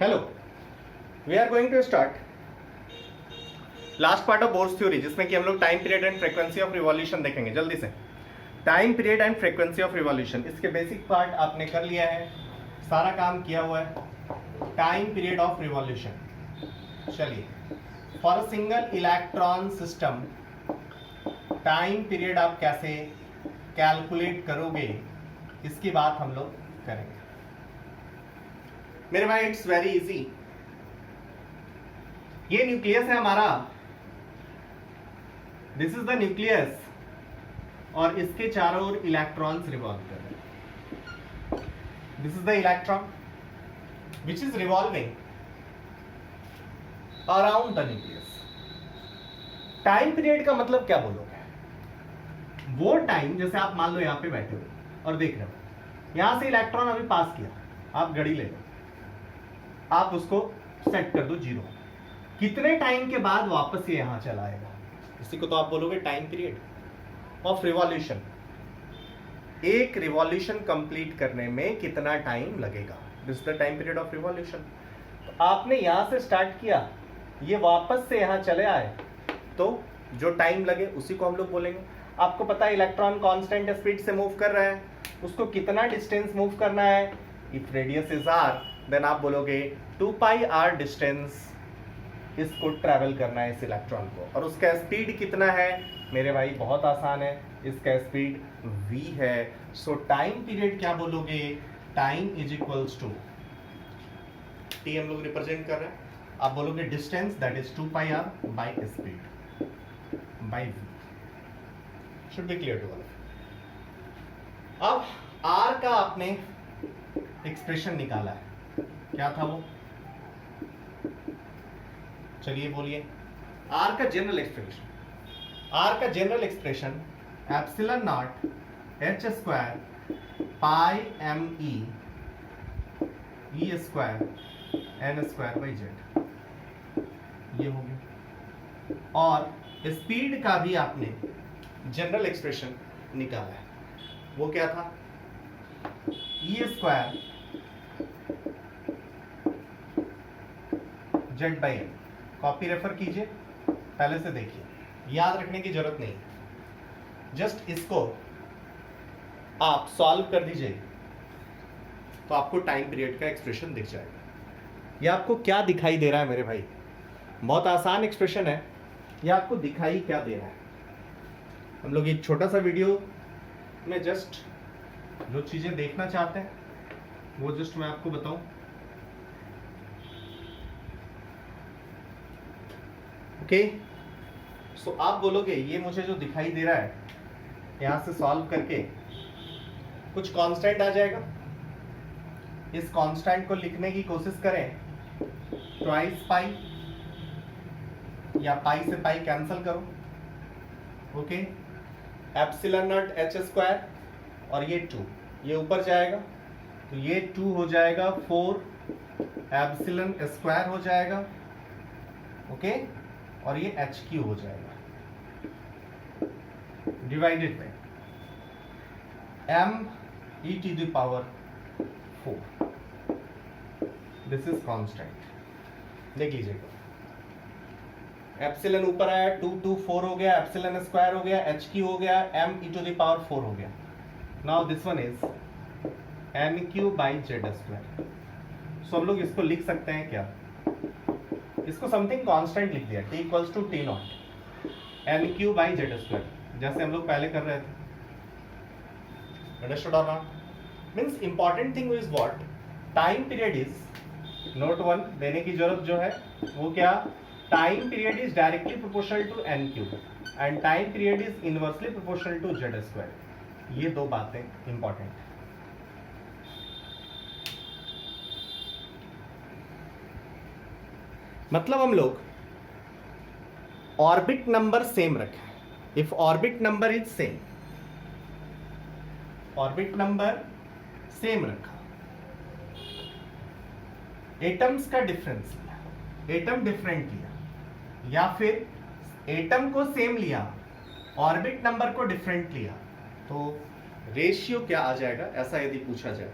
Hello, we are going to start last part of Bohr's theory, जिसमें कि हम लोग time period and frequency of revolution देखेंगे। जल्दी से time period and frequency of revolution, इसके बेसिक पार्ट आपने कर लिया है, सारा काम किया हुआ है। टाइम पीरियड ऑफ रिवॉल्यूशन, चलिए for a single electron system time period आप कैसे कैलकुलेट करोगे, इसकी बात हम लोग करेंगे। मेरे भाई इट्स वेरी इजी। ये न्यूक्लियस है हमारा, दिस इज द न्यूक्लियस, और इसके चारों ओर इलेक्ट्रॉन्स रिवॉल्व कर रहे हैं। This is the electron which is revolving around the nucleus. Time period का मतलब क्या बोलोगे? वो टाइम, जैसे आप मान लो यहां पे बैठे हो और देख रहे हो, यहां से इलेक्ट्रॉन अभी पास किया, आप घड़ी ले लो, आप उसको सेट कर दो 0, कितने टाइम के बाद वापस ये यहां चला आएगा, इसी को तो आप बोलोगे टाइम पीरियड ऑफ रिवॉल्यूशन। एक रिवॉल्यूशन कंप्लीट करने में कितना टाइम लगेगा, this is the time period of revolution. तो आपने यहां से स्टार्ट किया, ये वापस से यहां चले आए, तो जो टाइम लगे उसी को हम लोग बोलेंगे। आपको पता है इलेक्ट्रॉन कांस्टेंट स्पीड से मूव कर रहा है, उसको कितना डिस्टेंस मूव करना है, if radius is R then आप बोलोगे 2 पाई आर डिस्टेंस इसको ट्रैवल करना है इस इलेक्ट्रॉन को। और उसका स्पीड कितना है मेरे भाई? बहुत आसान है, इसका स्पीड v है। सो टाइम पीरियड क्या बोलोगे? Time is equals to t हम लोग रिप्रेजेंट कर रहे हैं, आप बोलोगे distance that is 2 pi R by speed by v। Should be clear to all. अब r का आपने एक्सप्रेशन निकाला है, क्या था वो? चलिए बोलिए। आर का जनरल एक्सप्रेशन, आर का general expression epsilon not h square pi m e square n square by Z, ये हो गया। और स्पीड का भी आपने जनरल एक्सप्रेशन निकाला है, वो क्या था? e square Z by N. Copy refer कीजिए, पहले से देखिए, याद रखने की जरूरत नहीं, जस्ट इसको आप सॉल्व कर दीजिए तो आपको टाइम पीरियड का एक्सप्रेशन दिख जाएगा। ये आपको क्या दिखाई दे रहा है मेरे भाई? बहुत आसान एक्सप्रेशन है, ये आपको दिखाई क्या दे रहा है? हम लोग एक छोटा सा वीडियो में जस्ट जो चीजें देखना चाहते हैं वो जस्ट मैं आपको बताऊं। ओके, सो आप बोलोगे ये मुझे जो दिखाई दे रहा है, यहां से सॉल्व करके कुछ कांस्टेंट आ जाएगा, इस कांस्टेंट को लिखने की कोशिश करें, ट्वाइस पाई या पाई से पाई कैंसिल करो, okay. Epsilon not h square और ये 2, ये ऊपर जाएगा तो ये 2 हो जाएगा 4 एप्सिलॉन स्क्वायर हो जाएगा, ओके। और ये एच क्यू हो जाएगा divided by m e to the power 4, this is constant. देख लीजिएगा, एप्सिलॉन ऊपर आया, 2 2 4 हो गया, एप्सिलॉन स्क्वायर हो गया, एच क्यू हो गया, m e to the power 4 हो गया। Now this one is n Q by Z square. So हम लोग इसको लिख सकते हैं क्या? इसको समथिंग कांस्टेंट लिख दिया, t equals to T naught n Q by Z square, जैसे हम लोग पहले कर रहे थे। अंडरस्टूड और not? Means important thing is what? Time period is note one देने की जरूरत जो है वो क्या? Time period is directly proportional to n cube and time period is inversely proportional to Z square. ये दो बातें इंपॉर्टेंट है। मतलब हम लोग ऑर्बिट नंबर सेम रखें। If orbit number is same, orbit number same रखा, एटम्स का डिफरेंस लिया, एटम डिफरेंट लिया, या फिर एटम को सेम लिया, ऑर्बिट नंबर को डिफरेंट लिया, तो रेशियो क्या आ जाएगा? ऐसा यदि पूछा जाए,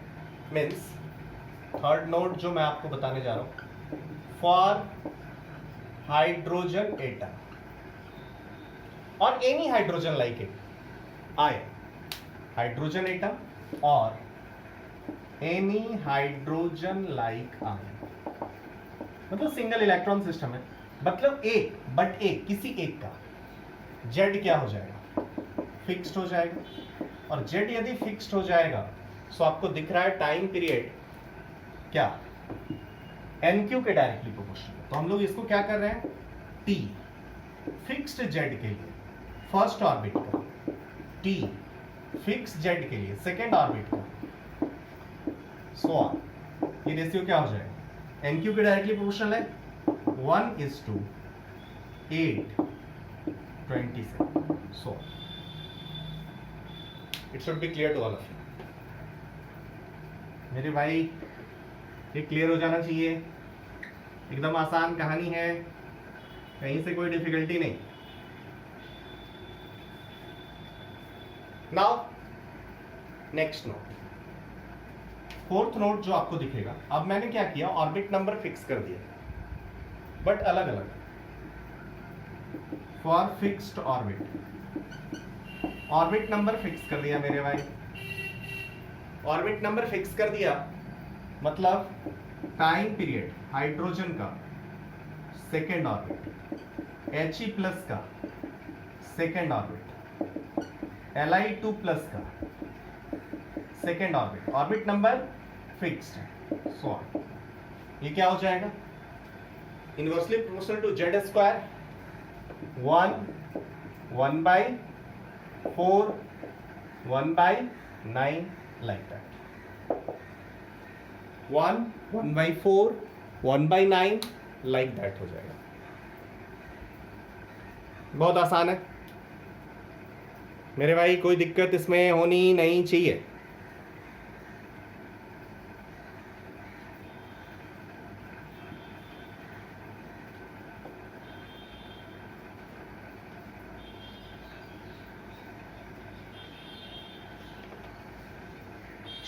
मीन्स थर्ड नोट जो मैं आपको बताने जा रहा हूं, फॉर हाइड्रोजन एटम और any hydrogen like it ion, hydrogen atom और एनी हाइड्रोजन लाइक आयन, मतलब सिंगल इलेक्ट्रॉन सिस्टम है, मतलब एक, बट एक, किसी एक का जेड क्या हो जाएगा, फिक्स्ड हो जाएगा। और जेड यदि फिक्स्ड हो जाएगा तो आपको दिख रहा है टाइम पीरियड क्या, एनक्यू के डायरेक्टली प्रोपोर्शनल। तो हम लोग इसको क्या कर रहे हैं, टी फिक्स्ड जेड के लिए फर्स्ट ऑर्बिट का, टी फिक्स्ड जेड के लिए सेकेंड ऑर्बिट का, सो ऑन। ये रेशियो क्या हो जाएगा, एनक्यू के डायरेक्टली प्रोपोर्शनल है 1:827, so it should be clear to all of you। मेरे भाई ये क्लियर हो जाना चाहिए, एकदम आसान कहानी है, कहीं से कोई डिफिकल्टी नहीं। Now next note, fourth note जो आपको दिखेगा, अब मैंने क्या किया, ऑर्बिट नंबर फिक्स कर दिया बट अलग अलग, for fixed orbit, orbit number fix कर दिया मेरे भाई। ऑर्बिट नंबर फिक्स कर दिया मतलब टाइम पीरियड हाइड्रोजन का सेकेंड ऑर्बिट, He प्लस का सेकेंड ऑर्बिट, Li2 प्लस का second orbit, orbit number fixed है, सो ये क्या हो जाएगा, inversely proportional to Z square, 1/4 1/9 like that, 1/4 1/9 like that हो जाएगा। बहुत आसान है मेरे भाई, कोई दिक्कत इसमें होनी नहीं चाहिए।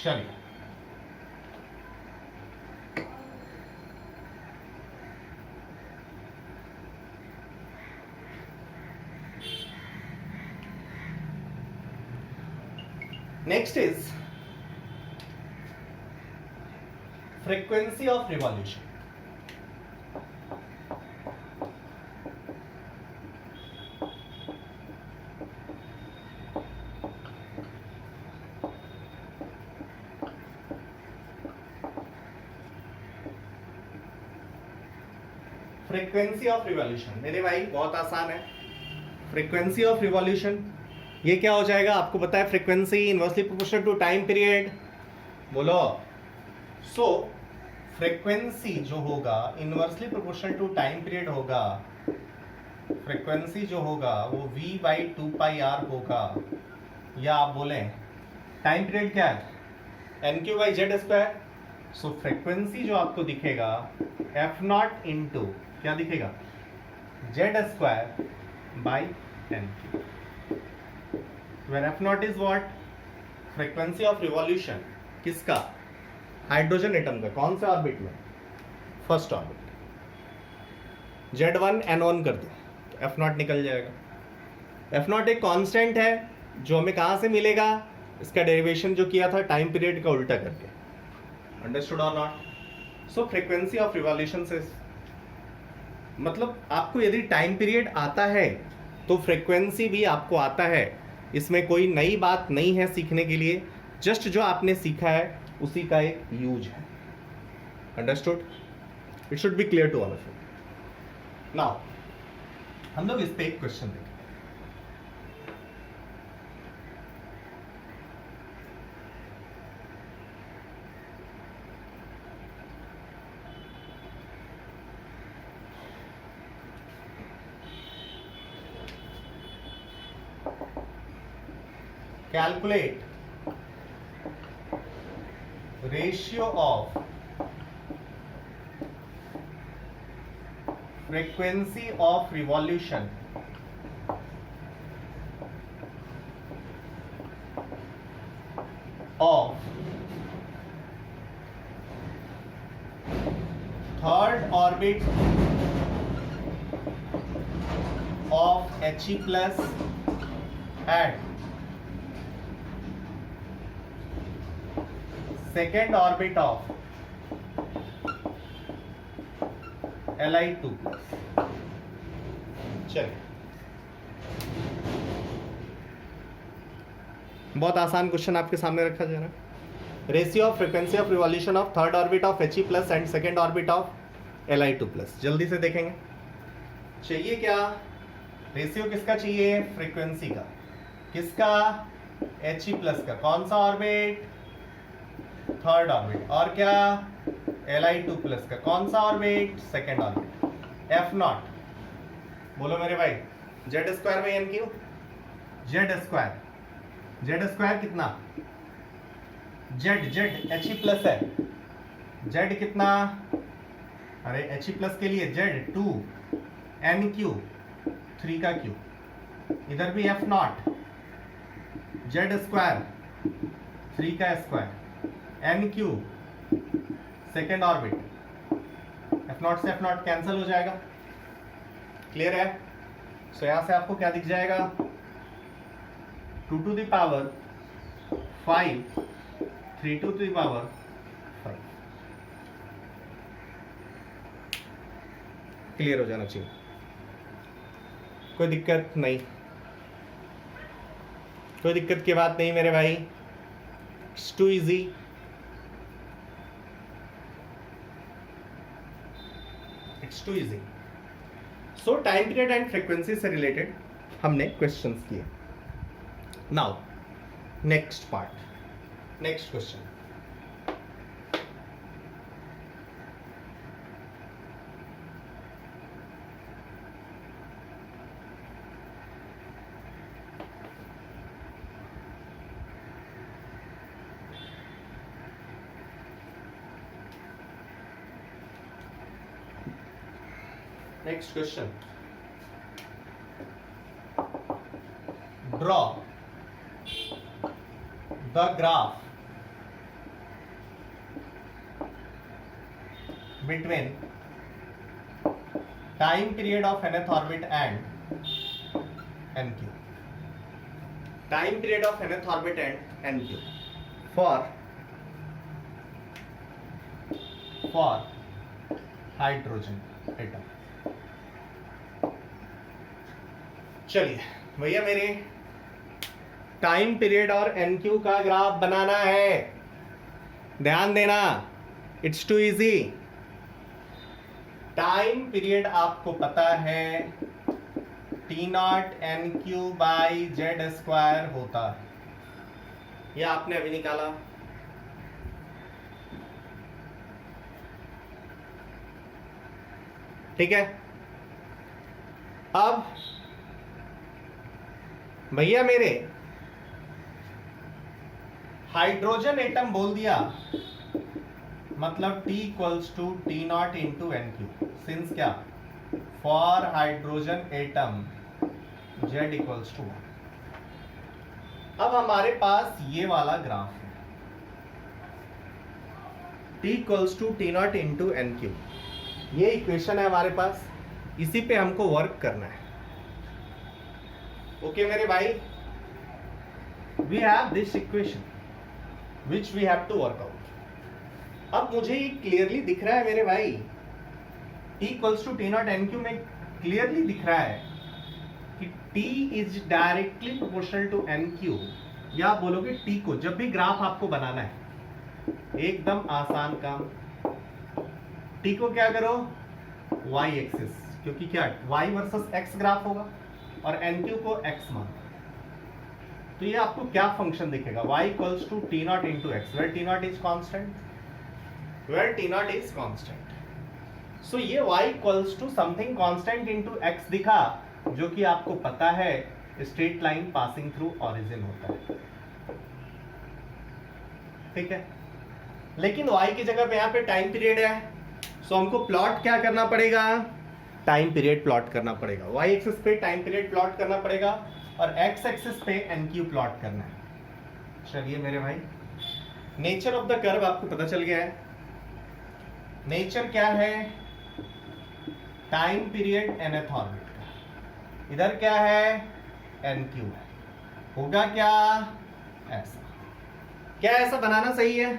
चलिए next is frequency of revolution. Frequency of revolution मेरे भाई बहुत आसान है। फ्रीक्वेंसी ऑफ रिवॉल्यूशन ये क्या हो जाएगा, आपको पता है frequency inversely proportional to time period, बोलो। सो फ्रीक्वेंसी जो होगा inversely proportional to time period होगा, फ्रीक्वेंसी जो होगा वो v/2πr होगा, या आप बोलें टाइम पीरियड क्या है, NQ/Z²। सो फ्रीक्वेंसी जो आपको दिखेगा f0 इंटू क्या दिखेगा, Z²/NQ, where f0 is what, frequency of revolution किसका, हाइड्रोजन एटम का, कौन से ऑर्बिट में, फर्स्ट ऑर्बिट। Z1 N1 कर दो तो f0 निकल जाएगा। f0 एक कांस्टेंट है जो हमें कहां से मिलेगा, इसका डेरिवेशन जो किया था टाइम पीरियड का उल्टा करके, अंडरस्टूड और not. So frequency of revolution से मतलब आपको यदि टाइम पीरियड आता है तो फ्रीक्वेंसी भी आपको आता है, इसमें कोई नई बात नहीं है सीखने के लिए, जस्ट जो आपने सीखा है उसी का एक यूज है, understood. It should be clear to all of you. Now हम लोग इस पे एक क्वेश्चन देखें। Calculate ratio of frequency of revolution of third orbit of He plus at second orbit of Li2 plus. चलिए, बहुत आसान क्वेश्चन आपके सामने रखा जा रहा है। Ratio of frequency of revolution of third orbit of He plus and second orbit of Li2 plus. जल्दी से देखेंगे, चाहिए क्या? रेशियो किसका चाहिए? फ्रीक्वेंसी का। किसका? He प्लस का। कौन सा ऑर्बिट? Third orbit. और क्या? Li2 प्लस का। कौन सा orbit? Second orbit. F naught बोलो मेरे भाई। Z square by N cube. Z square कितना? जेड He प्लस है। जेड कितना? अरे He प्लस के लिए जेड 2 एन क्यू 3 का क्यू। इधर भी एफ नॉट, जेड स्क्वायर 3 का square N cube second orbit. F naught से एफ नॉट कैंसिल हो जाएगा। क्लियर है? सो यहां से आपको क्या दिख जाएगा? 2 to the power 5 3 to the power 5। Clear हो जाना चाहिए, कोई दिक्कत नहीं, कोई दिक्कत की बात नहीं मेरे भाई। It's too easy. It's too easy. So time period and frequency से रिलेटेड हमने क्वेश्चंस किए। Now next part, next question. Next question. Draw the graph between time period of nth orbit and nq. Time period of nth orbit and nq for hydrogen atom. चलिए भैया, मेरे time period और N cube का graph बनाना है। ध्यान देना, it's too easy. Time period आपको पता है T naught N cube by Z square होता है। यह आपने अभी निकाला। ठीक है, अब भैया मेरे हाइड्रोजन एटम बोल दिया, मतलब T equals to T not into N Q. Since क्या? For hydrogen atom Z equals to 1। अब हमारे पास ये वाला ग्राफ है, T equals to T not into N Q. ये इक्वेशन है हमारे पास, इसी पे हमको वर्क करना है। ओके मेरे भाई, we have this equation which we have to work out. अब मुझे ये क्लियरली दिख रहा है मेरे भाई, T equals to T naught N cube में क्लियरली दिख रहा है कि T is directly proportional to N cube. या आप बोलोगे T को, जब भी ग्राफ आपको बनाना है, एकदम आसान काम, T को क्या करो? Y एक्सिस, क्योंकि क्या Y वर्सेस X ग्राफ होगा और NQ को X मान। तो ये आपको क्या फंक्शन दिखेगा? Y equals to T not into X, where T not is constant, where T not is constant. So ये Y equals to something constant into X दिखा, जो कि आपको पता है straight line passing through origin होता है। ठीक है, लेकिन Y की जगह पे यहाँ पे टाइम पीरियड है, सो हमको प्लॉट क्या करना पड़ेगा? टाइम पीरियड प्लॉट करना पड़ेगा। Y एक्सिस पे टाइम पीरियड प्लॉट करना पड़ेगा और X एक्सिस पे NQ प्लॉट करना है। चलिए मेरे भाई, नेचर ऑफ द कर्व आपको पता चल गया है। नेचर क्या है? टाइम पीरियड nth ऑर्बिट का, इधर क्या है NQ है, होगा क्या ऐसा। क्या ऐसा बनाना सही है?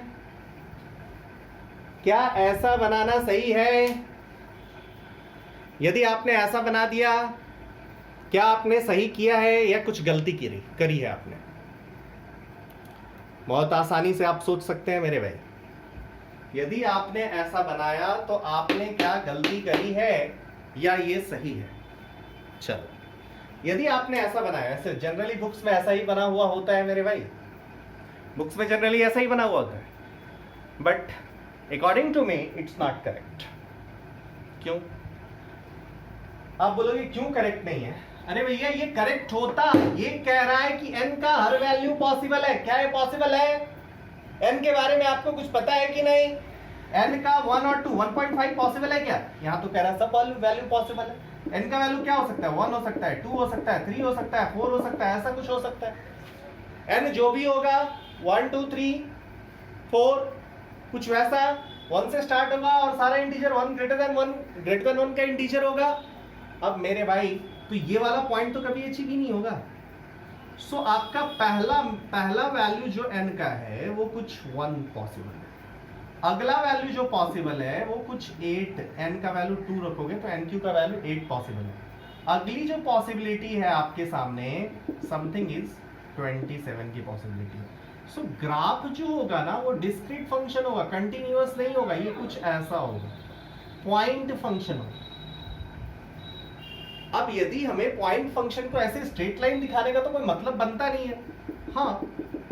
क्या ऐसा बनाना सही है? यदि आपने ऐसा बना दिया, क्या आपने सही किया है या कुछ गलती करी है आपने? बहुत आसानी से आप सोच सकते हैं मेरे भाई, यदि आपने ऐसा बनाया तो आपने क्या गलती करी है या ये सही है? चलो, यदि आपने ऐसा बनाया, ऐसे जनरली बुक्स में ऐसा ही बना हुआ होता है मेरे भाई, बुक्स में जनरली ऐसा ही बना हुआ होता है, but according to me it's not correct. क्यों? आप बोलोगे क्यों करेक्ट नहीं है? अरे भैया ये करेक्ट होता, ये कह रहा है कि n का हर वैल्यू पॉसिबल है। क्या है पॉसिबल है? n के बारे में आपको कुछ पता है कि नहीं? n का 1 और 2, 1.5 पॉसिबल है क्या? यहाँ तो कह रहा है सब वैल्यू पॉसिबल है। n का वैल्यू क्या हो सकता है? 1 हो सकता है, 2 हो सकता है, 3 हो सकता है, 4 हो सकता है, ऐसा कुछ हो सकता है। n जो भी होगा 1 2 3 4 कुछ वैसा 1 से स्टार्ट होगा और सारा इंटीजर 1 ग्रेटर देन 1 का इंटीजर होगा। अब मेरे भाई तो ये वाला पॉइंट तो कभी अचीव ही नहीं होगा। सो आपका पहला वैल्यू जो n का है वो कुछ 1 पॉसिबल है, अगला वैल्यू जो पॉसिबल है वो कुछ 8, n का वैल्यू 2 रखोगे तो nq का वैल्यू 8 पॉसिबल है। अगली जो पॉसिबिलिटी है आपके सामने समथिंग इज 27 की पॉसिबिलिटी है। सो ग्राफ जो होगा ना वो डिस्क्रीट फंक्शन होगा, कंटिन्यूअस नहीं होगा, ये कुछ ऐसा होगा, पॉइंट फंक्शन होगा। अब यदि हमें पॉइंट फंक्शन को ऐसे स्ट्रेट लाइन दिखाने का तो कोई मतलब बनता नहीं है। हाँ,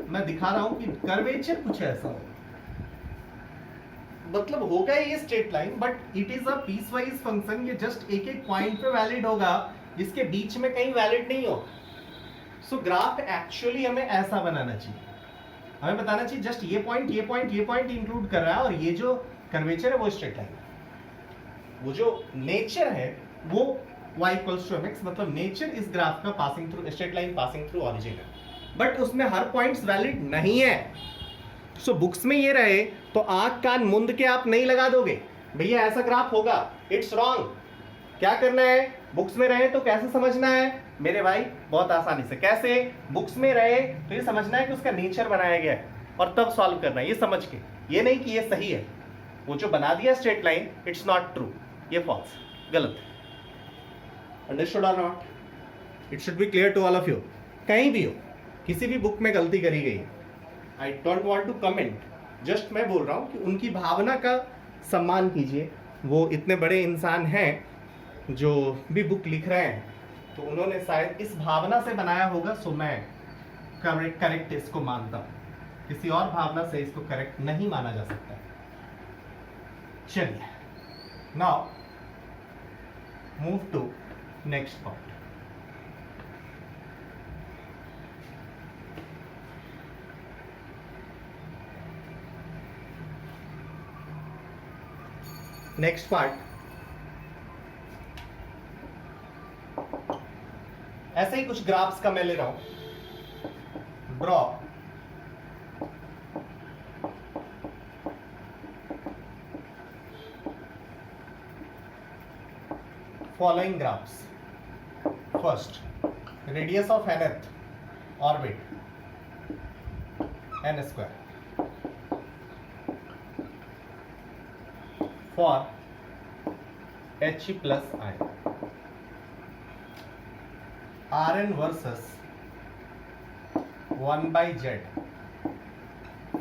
मैं दिखा रहा हूं कि कर्वेचर कुछ ऐसा होगा, मतलब होगा ये straight line but it is a piecewise function. ये जस्ट एक एक पॉइंट पे वैलिड होगा, इसके बीच में कहीं वैलिड नहीं होगा। सो ग्राफ एक्चुअली हमें ऐसा बनाना चाहिए, हमें बताना चाहिए जस्ट ये पॉइंट ये पॉइंट ये पॉइंट इंक्लूड कर रहा है और ये जो कर्वेचर है वो स्ट्रेट लाइन है। वो जो नेचर है वो y इक्वल्स टू mx, मतलब नेचर इस ग्राफ का passing through straight line passing through origin है, बट उसमें हर पॉइंट्स वैलिड नहीं है। सो बुक्स में ये रहे तो आंख कान मुंद के आप नहीं लगा दोगे भैया ऐसा ग्राफ होगा, इट्स रॉन्ग। क्या करना है? बुक्स में रहे तो कैसे समझना है मेरे भाई? बहुत आसानी से। कैसे? बुक्स में रहे तो ये समझना है कि उसका नेचर बनाया गया है और तब सॉल्व करना है ये समझ के, ये नहीं कि ये सही है। वो जो बना दिया straight line it's not true, ये फॉल्स, गलत। अंडरस्टूड और not? It should be clear to all of you. कहीं भी हो, किसी भी बुक में गलती करी गई, I don't want to comment, just मैं बोल रहा हूँ कि उनकी भावना का सम्मान कीजिए। वो इतने बड़े इंसान हैं जो भी बुक लिख रहे हैं तो उन्होंने शायद इस भावना से बनाया होगा। सो मैं करेक्ट इसको मानता हूँ, किसी और भावना से इसको करेक्ट नहीं माना जा सकता। चलिए, now move to next part. Next part ऐसे ही कुछ ग्राफ्स का मैं ले रहा हूं। Draw following graphs. First, radius of nth orbit n square for h plus I, Rn versus 1 by z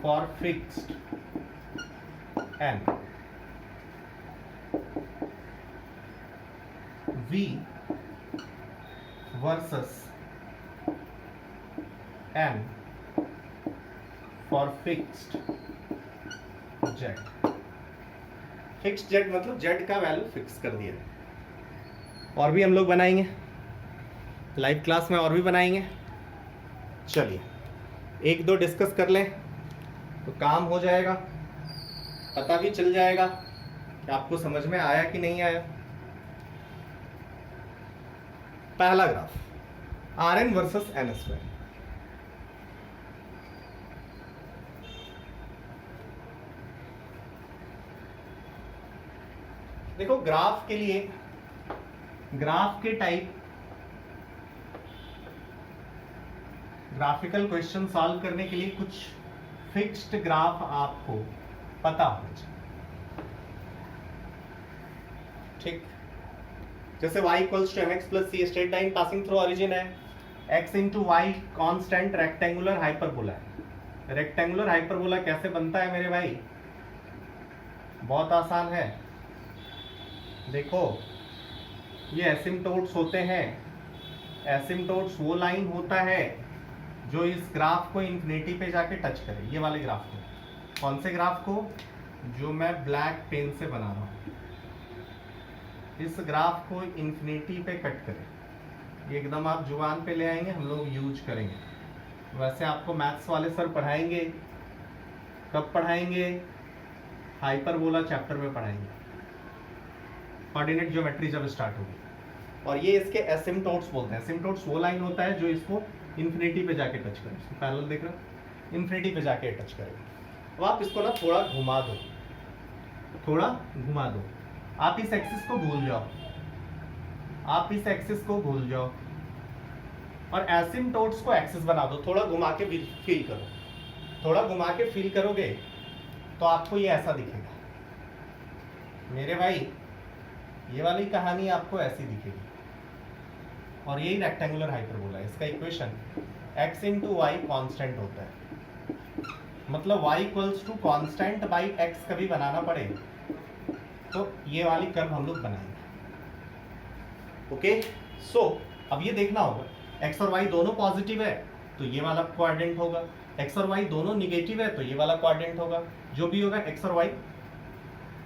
for fixed n, V versus n for fixed z। Fixed z मतलब z का value fix कर दिया। और भी हम लोग बनाएंगे live class में, और भी बनाएंगे। चलिए एक दो डिस्कस कर लें तो काम हो जाएगा, पता भी चल जाएगा कि आपको समझ में आया कि नहीं आया। पहला graph Rn versus n square. देखो ग्राफ के लिए ग्राफ के टाइप, ग्राफिकल क्वेश्चन सॉल्व करने के लिए कुछ फिक्स्ड ग्राफ आपको पता होना चाहिए। ठीक, जैसे y equals to mx plus c straight line passing through origin है, x into Y constant rectangular hyperbola है। रेक्टेंगुलर हाइपरबोला कैसे बनता है मेरे भाई? बहुत आसान है, देखो ये एसिम्टोट्स होते हैं। एसिम्टोट्स वो लाइन होता है जो इस ग्राफ को इन्फिनिटी पे जाके टच करे। ये वाले ग्राफ को, कौन से ग्राफ को? जो मैं ब्लैक पेन से बना रहा हूँ, इस ग्राफ को इन्फिनिटी पे कट करे। ये एकदम आप जुबान पे ले आएंगे, हम लोग यूज करेंगे। वैसे आपको मैथ्स वाले सर पढ़ाएंगे, कब पढ़ाएंगे? हाइपरबोला चैप्टर में पढ़ाएंगे, कोऑर्डिनेट ज्योमेट्री जब स्टार्ट होगी। और ये इसके एसिम्टोट्स बोलते हैं। एसिम्टोट्स वो लाइन होता है जो इसको इन्फिनिटी पे जाके टच करे। इसको पैरेलल देख रहे हो, इन्फिनिटी पे जाके टच करेगा। अब आप इसको ना थोड़ा घुमा दो, थोड़ा घुमा दो। आप इस एक्सिस को भूल जाओ, आप इस एक्सिस को भूल जाओ और एसिम्टोट्स को एक्सिस बना दो। थोड़ा घुमा के फील करो, थोड़ा घुमा के फील करोगे तो आपको ये ऐसा दिखेगा मेरे भाई। ये वाली कहानी आपको ऐसी दिखेगी और यही रेक्टेंगुलर हाइपरबोला है। इसका equation x into Y constant होता है। मतलब y equals to constant by x कभी बनाना पड़े तो ये वाली कर्व हम लोग बनाएंगे। ओके, सो अब ये देखना होगा x और y दोनों पॉजिटिव है तो ये वाला क्वाड्रेंट होगा, x और y दोनों निगेटिव है तो ये वाला क्वाड्रेंट होगा। जो भी होगा x और y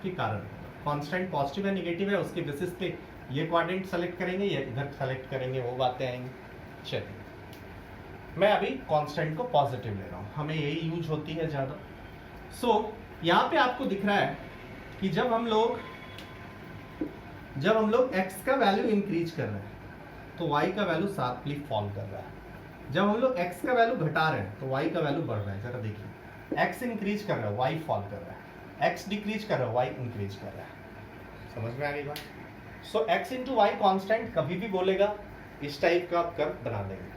के कारण, कांस्टेंट पॉजिटिव है निगेटिव है उसके बेसिस पे ये क्वाड्रेंट सेलेक्ट करेंगे या इधर सेलेक्ट करेंगे, वो बातें आएंगी। चलिए मैं अभी कांस्टेंट को पॉजिटिव ले रहा हूँ, हमें यही यूज होती है ज़्यादा। सो यहाँ पे आपको दिख रहा है कि जब हम लोग x का वैल्यू इंक्रीज कर रहे हैं तो y का वैल्यू शार्पली फॉल कर रहा है। जब हम लोग x का वैल्यू घटा रहे हैं तो y का वैल्यू बढ़ रहा है। जरा देखिए, x इंक्रीज कर रहा है y फॉल कर रहा है, x डिक्रीज कर रहा है y इंक्रीज कर रहा है। समझ में आ गई बात? सो x इंटू वाई कॉन्स्टेंट कभी भी बोलेगा इस टाइप का कर्व बना देंगे।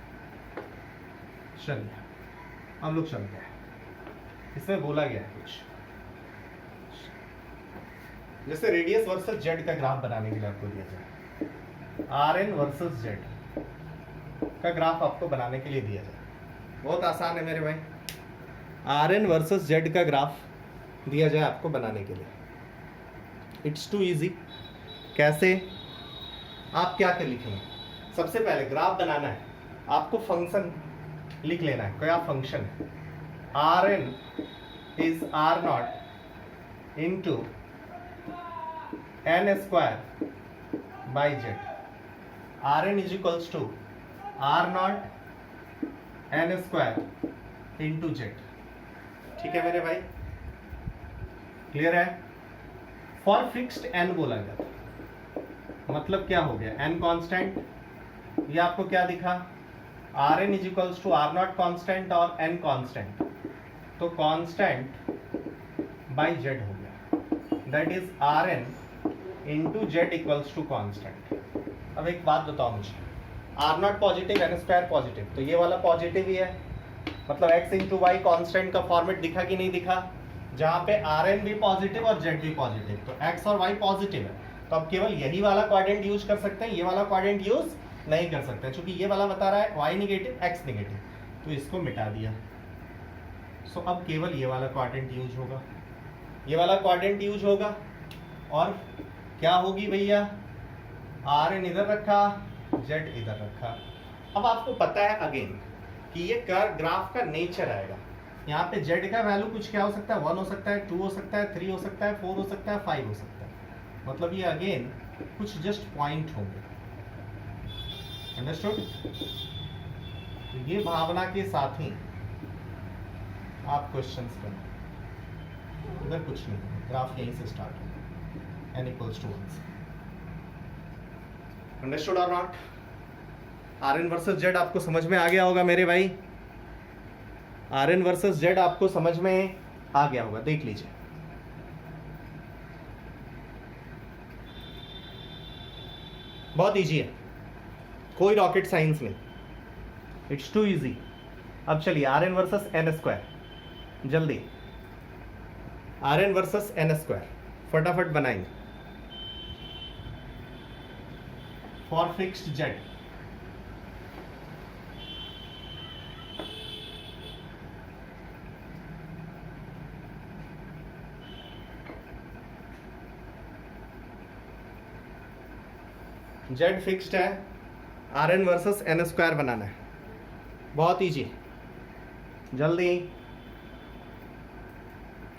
चलिए हम लोग चलते हैं, इसमें बोला गया है कुछ जैसे रेडियस वर्सेस जेड का ग्राफ बनाने के लिए आपको दिया जाए, आर एन वर्सेस जेड का ग्राफ आपको बनाने के लिए दिया जाए। बहुत आसान है मेरे भाई, आर एन वर्सेस जेड का ग्राफ दिया जाए आपको बनाने के लिए, इट्स टू इजी। कैसे? आप क्या कर लिखेंगे? सबसे पहले ग्राफ बनाना है, आपको फंक्शन लिख लेना है। क्या फंक्शन है? Are N is R naught into N square by Z. R N is equals to are naught N square into Z. ठीक है मेरे भाई, क्लियर है? फॉर फिक्स्ड एन बोला गया, मतलब क्या हो गया? एन कांस्टेंट, ये आपको क्या दिखा? R N is equals to are naught constant और एन कांस्टेंट, तो कांस्टेंट बाई जेड हो गया, that is r n into z equals to constant. अब एक बात बताओ मुझे, r naught positive n square positive, तो ये वाला पॉजिटिव ही है, मतलब एक्स इंटू वाई कॉन्स्टेंट का फॉर्मेट दिखा कि नहीं दिखा? जहाँ पे आर एन भी पॉजिटिव और जेड भी पॉजिटिव, तो एक्स और वाई पॉजिटिव है तो अब केवल यही वाला क्वाड्रेंट यूज कर सकते हैं, ये वाला क्वाड्रेंट यूज नहीं कर सकते क्योंकि ये वाला बता रहा है वाई निगेटिव एक्स निगेटिव, तो इसको मिटा दिया। सो अब केवल ये वाला क्वाड्रेंट यूज होगा, ये वाला क्वाड्रेंट यूज होगा और क्या होगी भैया? आर एन इधर रखा, जेड इधर रखा। अब आपको पता है अगेन कि ये ग्राफ का नेचर आएगा। यहाँ पे जेड का वैल्यू कुछ क्या हो सकता है? 1 हो सकता है, 2 हो सकता है, 3 हो सकता है, 4 हो सकता है, 5 हो सकता है, मतलब ये अगेन कुछ जस्ट पॉइंट होंगे। अंडरस्टूड? तो ये भावना के साथ ही आप क्वेश्चंस करें, इधर कुछ नहीं, ग्राफ यहीं से स्टार्ट होगा, n इक्वल्स टू 1 से। अंडरस्टूड और not? R N versus z आपको समझ में आ गया होगा मेरे भाई, आर एन वर्सेस जेड आपको समझ में आ गया होगा। देख लीजिए, बहुत इजी है, कोई रॉकेट साइंस नहीं, इट्स टू इजी। अब चलिए R N versus N square, जल्दी R N versus N square फटाफट बनाएंगे। For fixed Z, Z fixed है, are N versus N square बनाना है, बहुत इजी, जल्दी।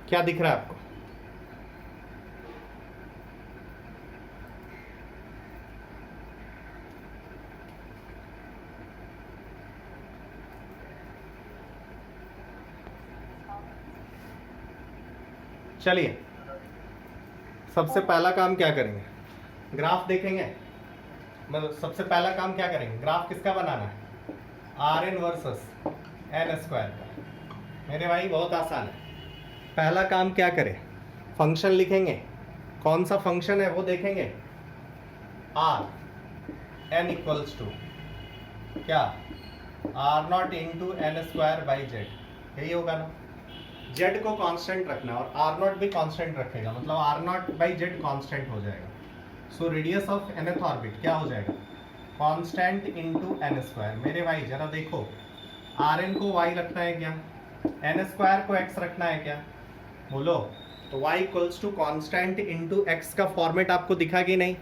क्या दिख रहा है आपको? चलिए सबसे पहला काम क्या करेंगे, ग्राफ देखेंगे। मतलब सबसे पहला काम क्या करेंगे, ग्राफ किसका बनाना है, are N versus N square का। मेरे भाई बहुत आसान है। पहला काम क्या करें, फंक्शन लिखेंगे, कौन सा फंक्शन है वो देखेंगे। आर एन इक्वल्स टू क्या, r naught into N square by z, यही होगा ना। जेड को कांस्टेंट रखना और आर नॉट भी कांस्टेंट रखेगा, मतलब r naught by z constant हो जाएगा। So radius of nth orbit क्या हो जाएगा, कांस्टेंट इनटू एन स्क्वायर। मेरे भाई जरा देखो, आर एन को y रखना है क्या, एन स्क्वायर को x रखना है क्या, बोलो। तो y equals to constant into x का फॉर्मेट आपको दिखा कि नहीं,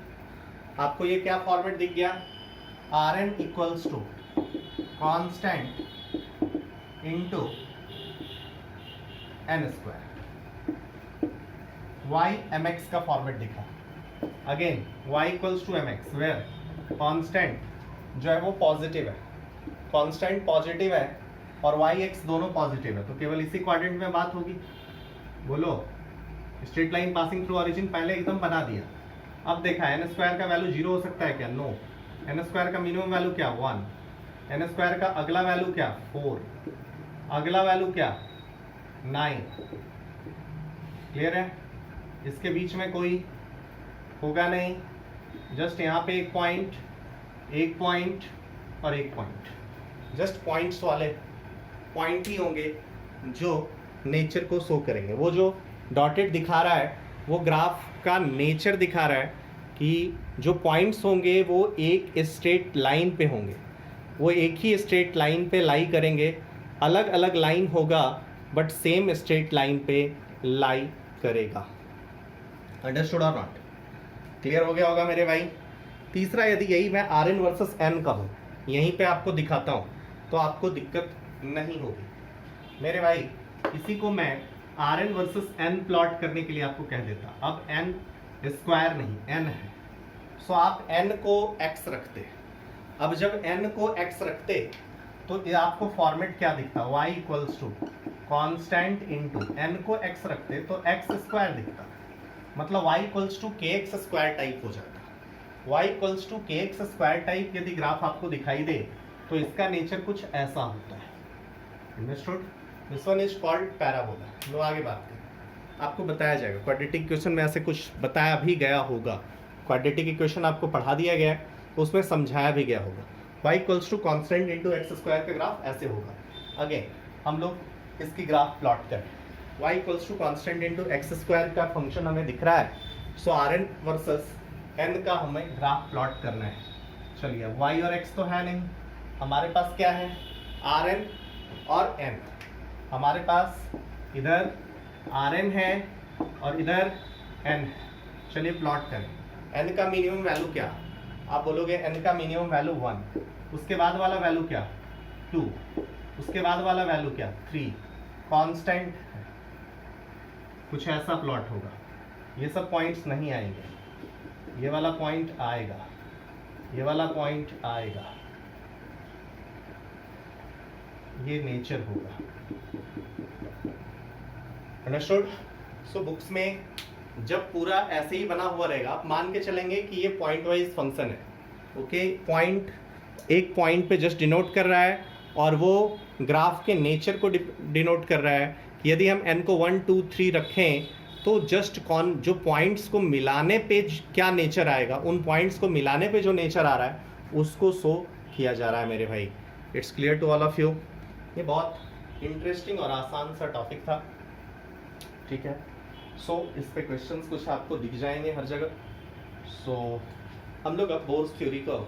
आपको ये क्या फॉर्मेट दिख गया, r n equals to constant into n square, y mx का फॉर्मेट दिखा। Again y equals to m x, where constant जो है वो पॉजिटिव है, कॉन्स्टेंट पॉजिटिव है और y x दोनों पॉजिटिव है, तो केवल इसी क्वाड्रेंट में बात होगी। बोलो, straight line passing through origin पहले एकदम बना दिया। अब देखा एन स्क्वायर का वैल्यू 0 हो सकता है क्या, नो। एन स्क्वायर का मिनिमम वैल्यू क्या, 1। एन स्क्वायर का अगला वैल्यू क्या, 4। अगला वैल्यू क्या, 9। क्लियर है, इसके बीच में कोई होगा नहीं, जस्ट यहाँ पे एक पॉइंट और एक पॉइंट, जस्ट पॉइंट्स वाले पॉइंट ही होंगे जो नेचर को शो करेंगे। वो जो डॉटेड दिखा रहा है वो ग्राफ का नेचर दिखा रहा है कि जो पॉइंट्स होंगे वो एक स्ट्रेट लाइन पे होंगे, वो एक ही स्ट्रेट लाइन पे लाई करेंगे। अलग अलग लाइन होगा बट सेम स्ट्रेट लाइन पे लाई करेगा। अंडरस्टूड और नॉट, क्लियर हो गया होगा मेरे भाई। तीसरा, यदि यही मैं आर एन वर्सेस एन का हूँ, यहीं पे आपको दिखाता हूँ तो आपको दिक्कत नहीं होगी मेरे भाई। इसी को मैं r N versus n plot करने के लिए आपको कह देता। अब एन स्क्वायर नहीं, एन है, सो आप एन को एक्स रखते। अब जब एन को एक्स रखते तो ये आपको फॉर्मेट क्या दिखता, y equals to constant into, n को एक्स रखते तो एक्स स्क्वायर दिखता, मतलब y equals to k x square type हो जाता। y equals to k x square type यदि ग्राफ आपको दिखाई दे तो इसका नेचर कुछ ऐसा होता है। Understood, this one is called parabola. लो आगे बात करें, आपको बताया जाएगा क्वाड्रेटिक इक्वेशन में ऐसे कुछ बताया भी गया होगा। क्वाड्रेटिक इक्वेशन आपको पढ़ा दिया गया है तो उसमें समझाया भी गया होगा। y equals to constant into x square का ग्राफ ऐसे होगा। अगेन हम लोग इसकी ग्राफ प्लॉट करें, y equals to constant into x square का फंक्शन हमें दिख रहा है, so r N versus n का हमें ग्राफ प्लॉट करना है। चलिए y और x तो है नहीं, हमारे पास क्या है, आर एन और एन। हमारे पास इधर आर एन है और इधर एन है। चलिए प्लॉट करें। एन का मिनिमम वैल्यू क्या, आप बोलोगे एन का मिनिमम वैल्यू 1, उसके बाद वाला वैल्यू क्या 2, उसके बाद वाला वैल्यू क्या 3, कांस्टेंट है। कुछ ऐसा प्लॉट होगा, ये सब पॉइंट्स नहीं आएंगे, ये वाला पॉइंट आएगा, ये वाला पॉइंट आएगा, ये नेचर होगा। अंडरस्टूड। सो बुक्स में जब पूरा ऐसे ही बना हुआ रहेगा, आप मान के चलेंगे कि ये पॉइंट वाइज फंक्शन है। ओके, पॉइंट एक पॉइंट पे जस्ट डिनोट कर रहा है और वो ग्राफ के नेचर को डिनोट कर रहा है कि यदि हम n को 1 2 3 रखें तो जस्ट जो पॉइंट्स को मिलाने पे क्या नेचर आएगा, उन पॉइंट्स को मिलाने पे जो नेचर आ रहा है उसको शो किया जा रहा है मेरे भाई। It's clear to all of you. ये बहुत इंटरेस्टिंग और आसान सा टॉपिक था, ठीक है। सो इस पे क्वेश्चंस कुछ आपको दिख जाएंगे हर जगह। सो हम लोग अब बोर्स थ्योरी को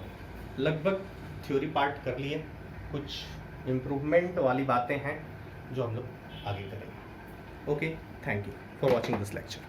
लगभग थ्योरी पार्ट कर लिए, कुछ इम्प्रूवमेंट वाली बातें हैं जो हम लोग आगे करेंगे। Okay, thank you for watching this lecture.